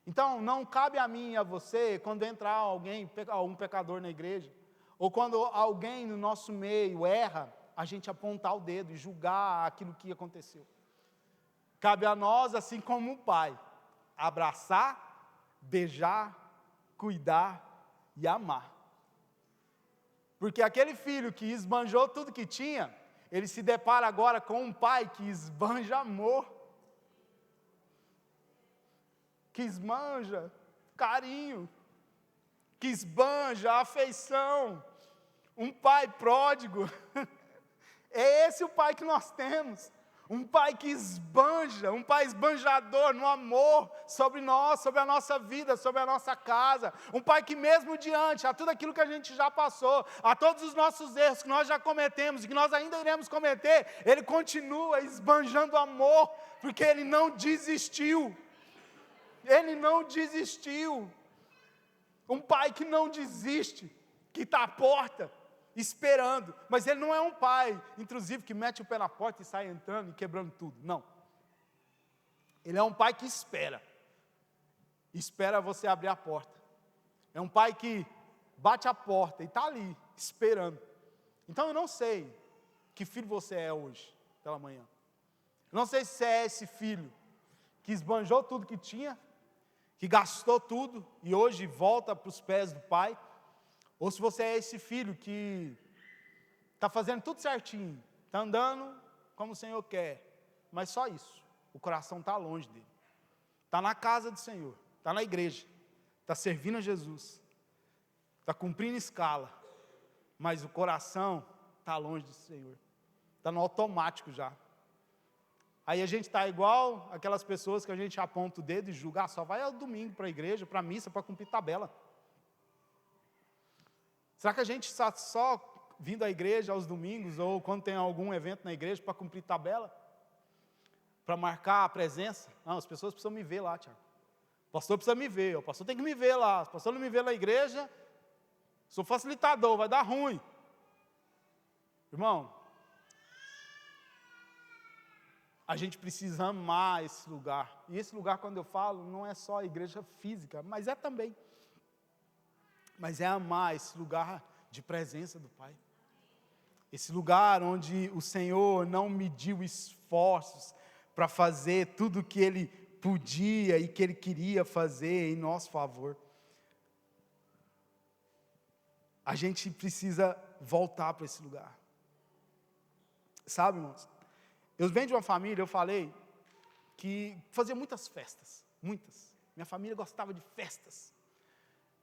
A: Então, não cabe a mim e a você, quando entrar alguém, um pecador na igreja, ou quando alguém no nosso meio erra, a gente apontar o dedo e julgar aquilo que aconteceu. Cabe a nós, assim como um pai, abraçar, beijar, cuidar e amar. Porque aquele filho que esbanjou tudo que tinha, ele se depara agora com um pai que esbanja amor, que esbanja carinho, que esbanja afeição, um pai pródigo. É esse o pai que nós temos, um pai que esbanja, um pai esbanjador no amor sobre nós, sobre a nossa vida, sobre a nossa casa, um pai que mesmo diante a tudo aquilo que a gente já passou, a todos os nossos erros que nós já cometemos e que nós ainda iremos cometer, Ele continua esbanjando amor, porque Ele não desistiu. Ele não desistiu. Um pai que não desiste, que está à porta, esperando, mas Ele não é um pai intrusivo que mete o pé na porta e sai entrando e quebrando tudo, não. Ele é um pai que espera você abrir a porta. É um pai que bate a porta e está ali, esperando. Então eu não sei que filho você é hoje, pela manhã. Eu não sei se você é esse filho que esbanjou tudo que tinha, que gastou tudo e hoje volta para os pés do pai, ou se você é esse filho que está fazendo tudo certinho, está andando como o Senhor quer, mas só isso, o coração está longe dele. Está na casa do Senhor, está na igreja, está servindo a Jesus, está cumprindo escala, mas o coração está longe do Senhor, está no automático já. Aí a gente está igual aquelas pessoas que a gente aponta o dedo e julga, só vai ao domingo para a igreja, para a missa, para cumprir tabela. Será que a gente está só vindo à igreja aos domingos, ou quando tem algum evento na igreja para cumprir tabela? para marcar a presença. Não, as pessoas precisam me ver lá, Tiago. O pastor precisa me ver, o pastor tem que me ver lá. Se o pastor não me ver na igreja, sou facilitador, vai dar ruim. Irmão, a gente precisa amar esse lugar. E esse lugar, quando eu falo, não é só a igreja física, mas é também. Mas é amar esse lugar de presença do Pai. Esse lugar onde o Senhor não mediu esforços para fazer tudo o que Ele podia e que Ele queria fazer em nosso favor. A gente precisa voltar para esse lugar. Sabe, irmãos? Eu venho de uma família, eu falei, que fazia muitas festas, muitas. Minha família gostava de festas.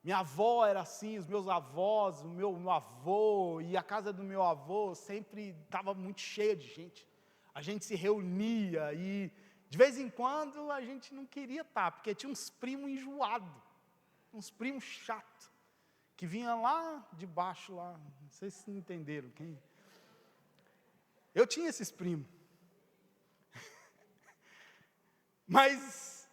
A: Minha avó era assim, os meus avós, o meu avô, e a casa do meu avô sempre estava muito cheia de gente. A gente se reunia e, de vez em quando, a gente não queria estar, porque tinha uns primos enjoados, uns primos chatos, que vinham lá de baixo, lá, não sei se entenderam quem. Eu tinha esses primos. Mas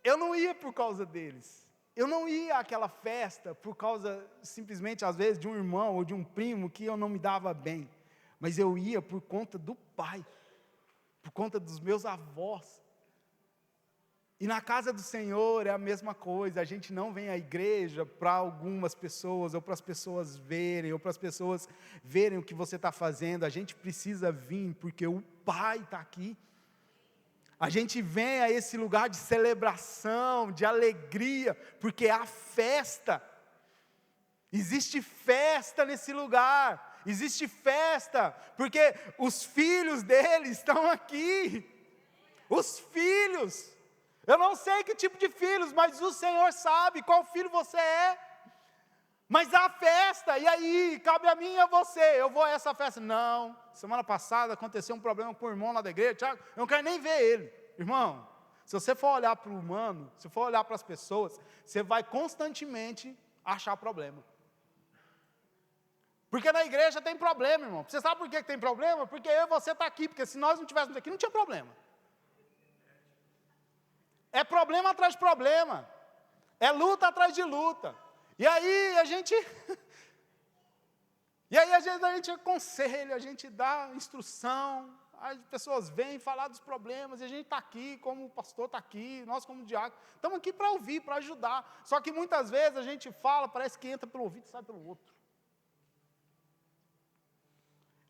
A: eu não ia por causa deles. Eu não ia àquela festa por causa, simplesmente, às vezes, de um irmão ou de um primo que eu não me dava bem. Mas eu ia por conta do Pai, por conta dos meus avós. E na casa do Senhor é a mesma coisa. A gente não vem à igreja para algumas pessoas, ou para as pessoas verem, ou para as pessoas verem o que você está fazendo. A gente precisa vir porque o Pai está aqui. A gente vem a esse lugar de celebração, de alegria, porque há festa. Existe festa nesse lugar. Existe festa, porque os filhos dele estão aqui. Os filhos. Eu não sei que tipo de filhos, mas o Senhor sabe qual filho você é. Mas há festa, e aí, cabe a mim e a você, eu vou a essa festa. Não, semana passada aconteceu um problema com o irmão lá da igreja, Tiago, eu não quero nem ver ele. Irmão, se você for olhar para o humano, se for olhar para as pessoas, você vai constantemente achar problema. Porque na igreja tem problema, irmão. Você sabe por que tem problema? Porque eu e você está aqui, porque se nós não estivéssemos aqui, não tinha problema. É problema atrás de problema, é luta atrás de luta. E aí a gente a gente aconselha, a gente dá instrução, as pessoas vêm falar dos problemas, e a gente está aqui, como o pastor está aqui, nós como diácono, estamos aqui para ouvir, para ajudar. Só que muitas vezes a gente fala, parece que entra pelo ouvido e sai pelo outro.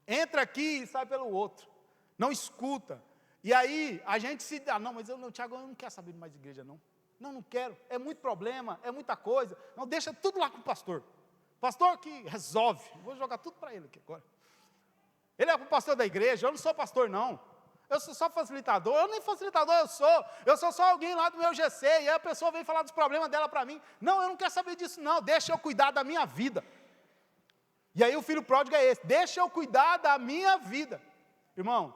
A: Entra aqui e sai pelo outro, não escuta. E aí a gente se dá, não, mas Tiago, eu não quero saber mais de igreja não. Não quero, é muito problema, é muita coisa. Não, deixa tudo lá com o pastor. Pastor que resolve, vou jogar tudo para ele aqui agora. Ele é o pastor da igreja, eu não sou pastor não. Eu sou só facilitador, eu nem facilitador eu sou só alguém lá do meu GC, e aí a pessoa vem falar dos problemas dela para mim. Não, eu não quero saber disso não, deixa eu cuidar da minha vida. E aí o filho pródigo é esse, deixa eu cuidar da minha vida. Irmão,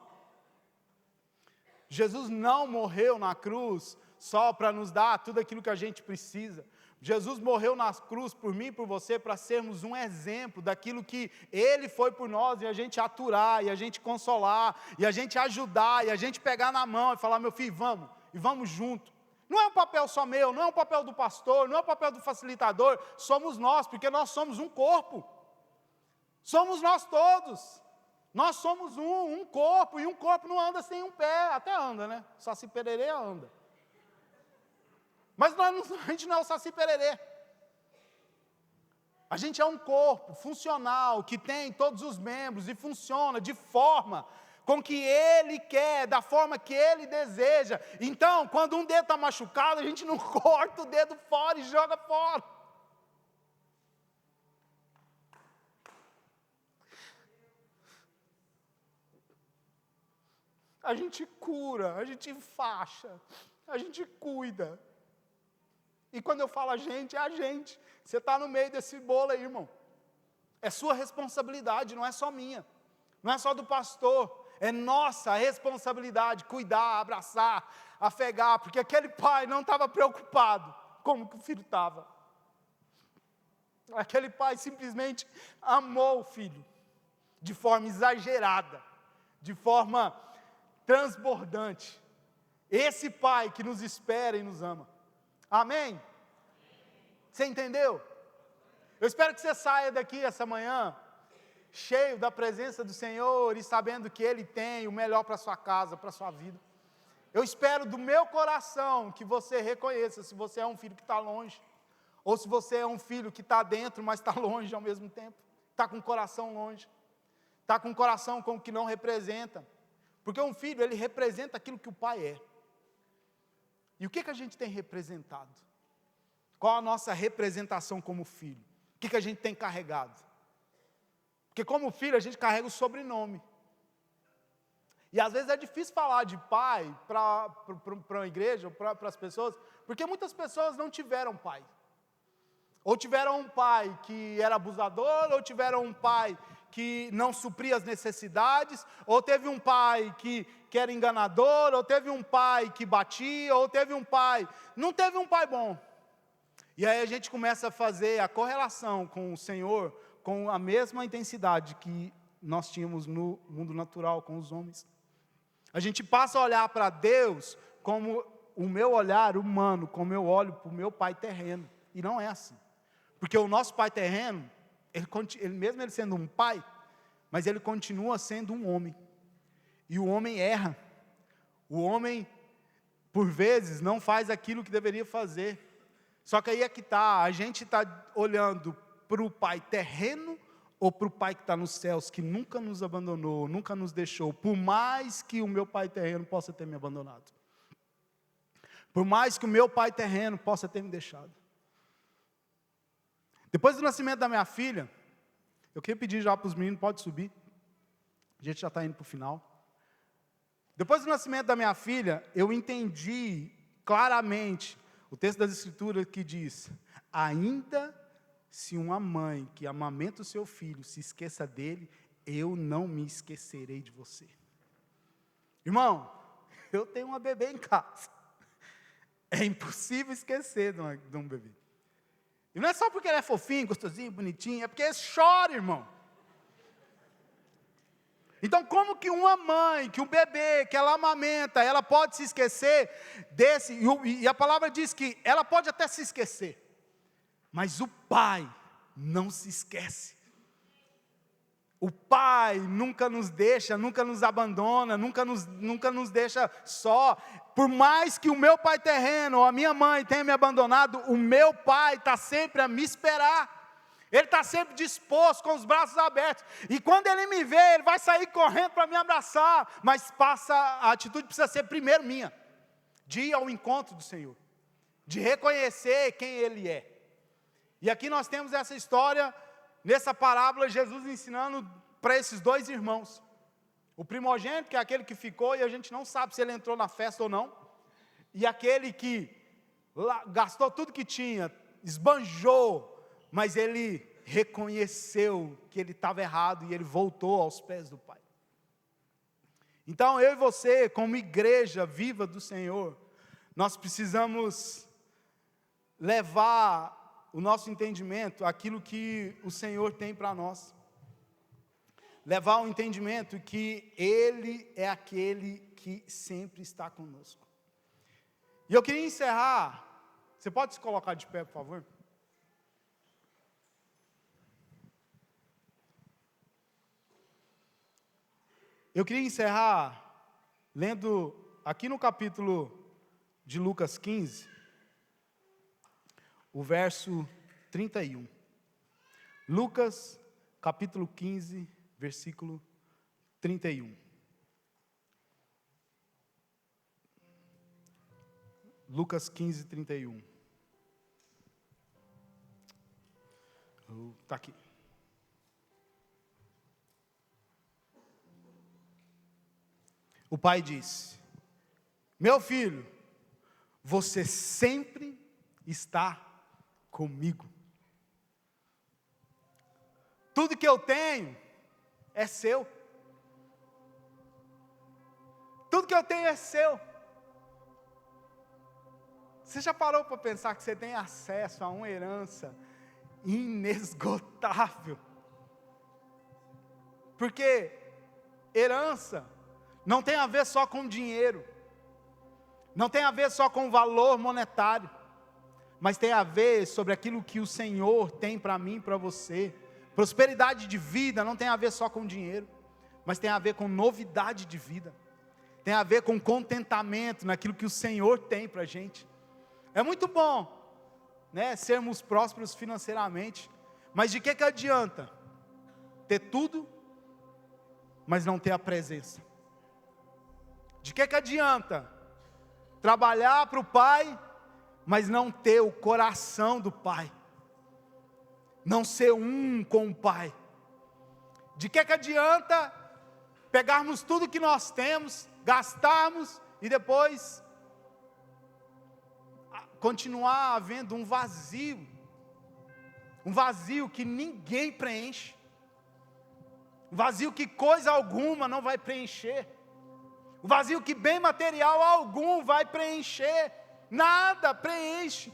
A: Jesus não morreu na cruz só para nos dar tudo aquilo que a gente precisa. Jesus morreu na cruz por mim e por você para sermos um exemplo daquilo que Ele foi por nós, e a gente aturar, e a gente consolar, e a gente ajudar, e a gente pegar na mão e falar, meu filho, vamos, e vamos junto. Não é um papel só meu, não é um papel do pastor, não é um papel do facilitador, somos nós, porque nós somos um corpo. Somos nós todos. Nós somos um corpo, e um corpo não anda sem um pé, até anda, né? Saci Pererê anda. Mas a gente não é o Saci Pererê. A gente é um corpo funcional, que tem todos os membros, e funciona de forma com que Ele quer, da forma que Ele deseja. Então, quando um dedo está machucado, a gente não corta o dedo fora e joga fora. A gente cura, a gente faixa, a gente cuida. E quando eu falo a gente, é a gente. Você está no meio desse bolo aí, irmão. É sua responsabilidade, não é só minha. Não é só do pastor. É nossa responsabilidade cuidar, abraçar, afegar. Porque aquele pai não estava preocupado como que o filho estava. Aquele pai simplesmente amou o filho. De forma exagerada. De forma transbordante. Esse Pai que nos espera e nos ama. Amém? Você entendeu? Eu espero que você saia daqui essa manhã cheio da presença do Senhor e sabendo que Ele tem o melhor para a sua casa, para a sua vida. Eu espero do meu coração que você reconheça se você é um filho que está longe, ou se você é um filho que está dentro, mas está longe ao mesmo tempo, está com o coração longe, está com o coração com o que não representa, porque um filho, ele representa aquilo que o pai é. E o que a gente tem representado? Qual a nossa representação como filho? O que a gente tem carregado? Porque como filho a gente carrega o sobrenome. E às vezes é difícil falar de pai para uma igreja, para as pessoas, porque muitas pessoas não tiveram pai. Ou tiveram um pai que era abusador, ou tiveram um pai que não supria as necessidades, ou teve um pai que era enganador, ou teve um pai que batia, ou teve um pai... Não teve um pai bom. E aí a gente começa a fazer a correlação com o Senhor, com a mesma intensidade que nós tínhamos no mundo natural, com os homens. A gente passa a olhar para Deus como o meu olhar humano, como eu olho para o meu pai terreno. E não é assim. Porque o nosso pai terreno, mesmo ele sendo um pai, mas ele continua sendo um homem. E o homem erra. O homem, por vezes, não faz aquilo que deveria fazer. Só que aí é que está, a gente está olhando para o pai terreno ou para o pai que está nos céus, que nunca nos abandonou, nunca nos deixou, por mais que o meu pai terreno possa ter me abandonado. Por mais que o meu pai terreno possa ter me deixado. Depois do nascimento da minha filha, eu queria pedir já para os meninos, pode subir, a gente já está indo para o final. Depois do nascimento da minha filha, eu entendi claramente o texto das Escrituras que diz: ainda se uma mãe que amamenta o seu filho se esqueça dele, eu não me esquecerei de você. Irmão, eu tenho uma bebê em casa. É impossível esquecer de um bebê. E não é só porque ele é fofinho, gostosinho, bonitinho, é porque ele chora, irmão. Então, como que uma mãe, que um bebê, que ela amamenta, ela pode se esquecer desse, e a palavra diz que ela pode até se esquecer, mas o pai não se esquece. O pai nunca nos deixa, nunca nos abandona, nunca nos deixa só. Por mais que o meu pai terreno ou a minha mãe tenha me abandonado, o meu pai está sempre a me esperar. Ele está sempre disposto, com os braços abertos. E quando ele me vê, ele vai sair correndo para me abraçar. Mas a atitude precisa ser primeiro minha. De ir ao encontro do Senhor. De reconhecer quem Ele é. E aqui nós temos essa história, nessa parábola, Jesus ensinando para esses dois irmãos. O primogênito, que é aquele que ficou, e a gente não sabe se ele entrou na festa ou não. E aquele que gastou tudo que tinha, esbanjou, mas ele reconheceu que ele estava errado e ele voltou aos pés do Pai. Então eu e você, como igreja viva do Senhor, nós precisamos levar o nosso entendimento àquilo que o Senhor tem para nós. Levar o entendimento que Ele é aquele que sempre está conosco. E eu queria encerrar, você pode se colocar de pé, por favor? Eu queria encerrar lendo aqui no capítulo de Lucas 15, o verso 31. Lucas, capítulo 15, versículo 31. Lucas 15, 31. Está aqui. O pai disse: meu filho, você sempre está comigo. Tudo que eu tenho é seu. Tudo que eu tenho é seu. Você já parou para pensar que você tem acesso a uma herança inesgotável? Porque herança não tem a ver só com dinheiro, não tem a ver só com valor monetário, mas tem a ver sobre aquilo que o Senhor tem para mim e para você. Prosperidade de vida não tem a ver só com dinheiro, mas tem a ver com novidade de vida, tem a ver com contentamento naquilo que o Senhor tem para a gente. É muito bom, né, sermos prósperos financeiramente, mas de que adianta ter tudo, mas não ter a presença? De que adianta trabalhar para o Pai, mas não ter o coração do Pai, não ser um com o Pai? De que adianta pegarmos tudo que nós temos, gastarmos e depois continuar havendo um vazio que ninguém preenche, um vazio que coisa alguma não vai preencher, um vazio que bem material algum vai preencher, nada preenche,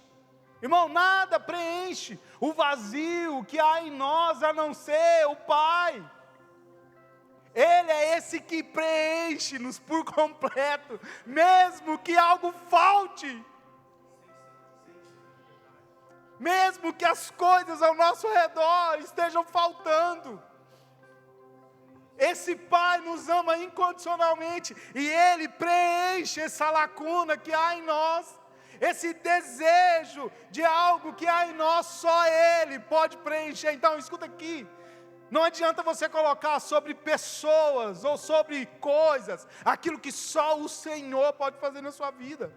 A: irmão, nada preenche o vazio que há em nós a não ser o Pai. Ele é esse que preenche-nos por completo, mesmo que algo falte, mesmo que as coisas ao nosso redor estejam faltando. Esse Pai nos ama incondicionalmente, e Ele preenche essa lacuna que há em nós, esse desejo de algo que há em nós, só Ele pode preencher. Então escuta aqui, não adianta você colocar sobre pessoas ou sobre coisas aquilo que só o Senhor pode fazer na sua vida.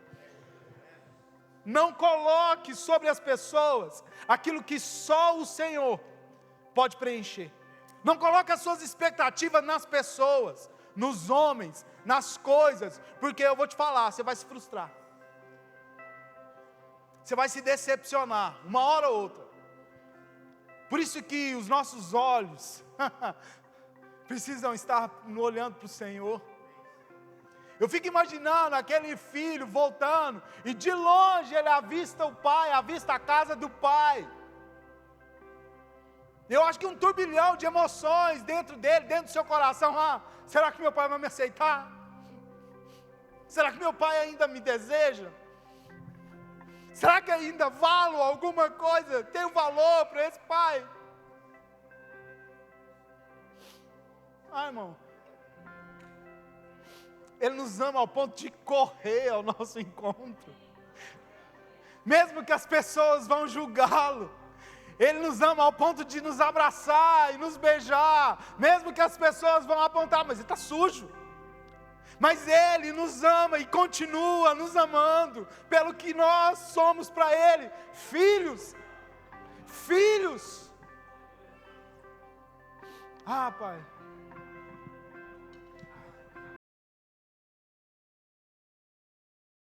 A: Não coloque sobre as pessoas aquilo que só o Senhor pode preencher. Não coloque as suas expectativas nas pessoas, nos homens, nas coisas, porque eu vou te falar, você vai se frustrar. Você vai se decepcionar, uma hora ou outra. Por isso que os nossos olhos precisam estar olhando para o Senhor. Eu fico imaginando aquele filho voltando, e de longe ele avista o pai, avista a casa do pai. Eu acho que um turbilhão de emoções dentro dele, dentro do seu coração. Será que meu pai vai me aceitar? Será que meu pai ainda me deseja? Será que ainda valo alguma coisa? Tenho valor para esse pai? Irmão, Ele nos ama ao ponto de correr ao nosso encontro, mesmo que as pessoas vão julgá-lo. Ele nos ama ao ponto de nos abraçar e nos beijar, mesmo que as pessoas vão apontar, mas ele está sujo. Mas Ele nos ama e continua nos amando, pelo que nós somos para Ele, filhos. Filhos. Pai,